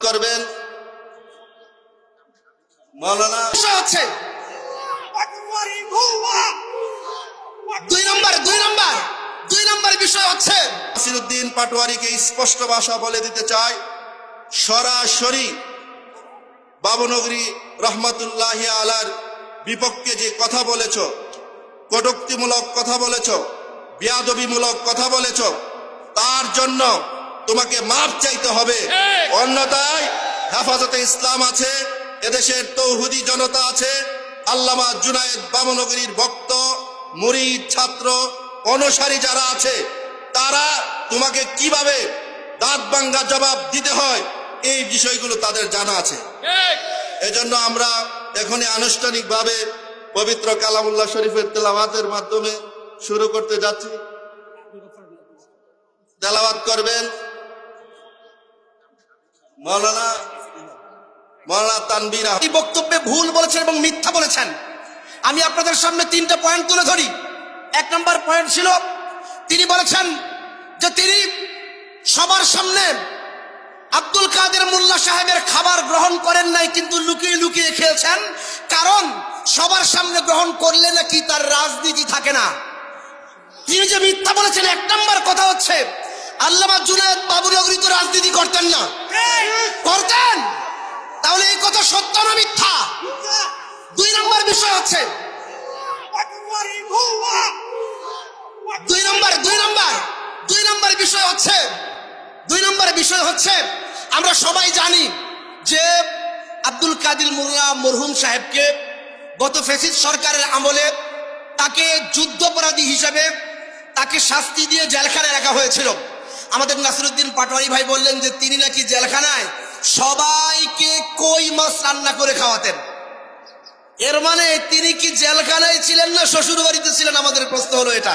করবেন মাওলানা আছে। দুই নম্বর বিষয় হচ্ছে নাসিরউদ্দিন পাটোয়ারিকে স্পষ্ট ভাষা বলে দিতে চাই, সরাসরি বাবুনগরী রহমতুল্লাহি আলার বিপক্ষে যে কথা বলেছ, কটূক্তিমূলক কথা বলেছ, বেয়াদবিমূলক কথা বলেছ, তার জন্য তোমাকে মাফ চাইতে হবে। অন্যথায় হেফাজতে ইসলাম আছে, এদেশের তৌহিদি জনতা আছে, আল্লামা জুনায়েদ বাবুনগরীর ভক্ত মুরিদ ছাত্র অনুসারী যারা আছে, তারা তোমাকে কিভাবে দাঁত ভাঙ্গা জবাব দিতে হয় এই বিষয়গুলো তাদের জানা আছে। এজন্য আমরা এখনই আনুষ্ঠানিকভাবে পবিত্র কালামুল্লাহ শরীফের তেলাওয়াতের মাধ্যমে শুরু করতে যাচ্ছি। তেলাওয়াত করবেন মাওলানা তানভীর। এই বক্তব্যে ভুল বলেছেন এবং মিথ্যা বলেছেন। আমি আপনাদের সামনে 3টা পয়েন্ট তুলে ধরি। 1 নম্বর পয়েন্ট ছিল, তিনি বলেছেন যে তিনি সবার সামনে আব্দুল কাদের মোল্লা সাহেবের খাবার গ্রহণ করেন নাই, কিন্তু লুকিয়ে লুকিয়ে খেয়েছেন, কারণ সবার সামনে গ্রহণ করলে নাকি তার রাজনীতি থাকে না। তিনি যে মিথ্যা বলেছেন। 1 নম্বর কথা হচ্ছে, আল্লামা জুনায়েদ বাবুনগরী তো রাজনীতি করতেন না, করতেন? তাহলে এই কথা সত্য না মিথ্যা? 2 নম্বর বিষয় হচ্ছে, 2 নম্বর বিষয় হচ্ছে আমরা সবাই জানি যে আব্দুল কাদের মোল্লা মরহুম সাহেবকে গত ফ্যাসিস্ট সরকারের আমলে তাকে যুদ্ধাপরাধী হিসেবে তাকে শাস্তি দিয়ে জেলখানায় রাখা হয়েছিল। আমাদের নাসিরউদ্দিন পাটোয়ারি ভাই বললেন যে তিনি নাকি জেলখানায় সবাইকে কই মাছ রান্না করে খাওয়াতেন। এর মানে তিনি কি জেলখানায় ছিলেন না শ্বশুর বাড়িতে ছিলেন? আমাদের প্রশ্ন হলো এটা।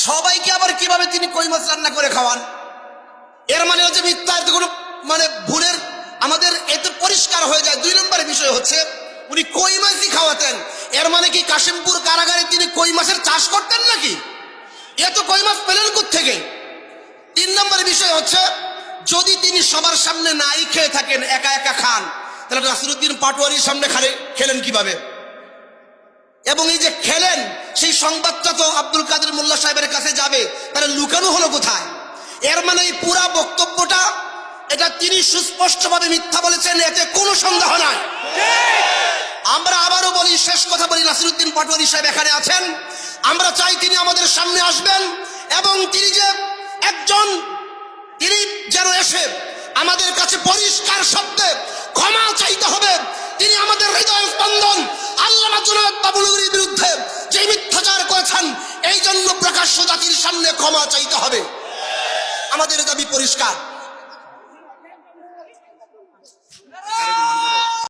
সবাইকে আবার কিভাবে তিনি কই মাছ রান্না করে খাওয়ান? এর মানে হচ্ছে মিথ্যা, কোনো ভুলের আমাদের এতে পরিষ্কার হয়ে যায়। 2 নম্বর বিষয় হচ্ছে, উনি কই মাছই খাওয়াতেন। এর মানে কি কাশিমপুর কারাগারে তিনি কই মাছের চাষ করতেন নাকি? এত কই মাছ পেলেন কোত্থেকে? 3 নম্বর বিষয় হচ্ছে, যদি তিনি সবার সামনে নাই খেয়ে থাকেন, একা একা খান, তাহলে নাসিরউদ্দিন পাটোয়ারির সামনে খেলেন কিভাবে? এবং এই যে খেলেন, সেই সংবাদটা তো আব্দুল কাদের মোল্লা সাহেবের কাছে যাবে, তাহলে লুকানো হলো কোথায়? এর মানে এই পুরা বক্তব্যটা এটা তিনি সুস্পষ্টভাবে মিথ্যা বলেছেন, এতে কোনো সন্দেহ নাই। আমরা আবারও বলি, শেষ কথা বলি, নাসিরউদ্দিন পাটোয়ারি সাহেব এখানে আছেন, আমরা চাই তিনি আমাদের সামনে আসবেন এবং তিনি যে একজন, তিনি যেন এসে আমাদের কাছে পরিষ্কার শব্দে ক্ষমা চাইতে হবে। তিনি আমাদের হৃদয় স্পন্দন আল্লামা জুনায়েদ বাবুনগরীর বিরুদ্ধে যে মিথ্যাচার করেছেন, এই জন্য প্রকাশ্য জাতির সামনে ক্ষমা চাইতে হবে। আমাদের দাবি পরিষ্কার।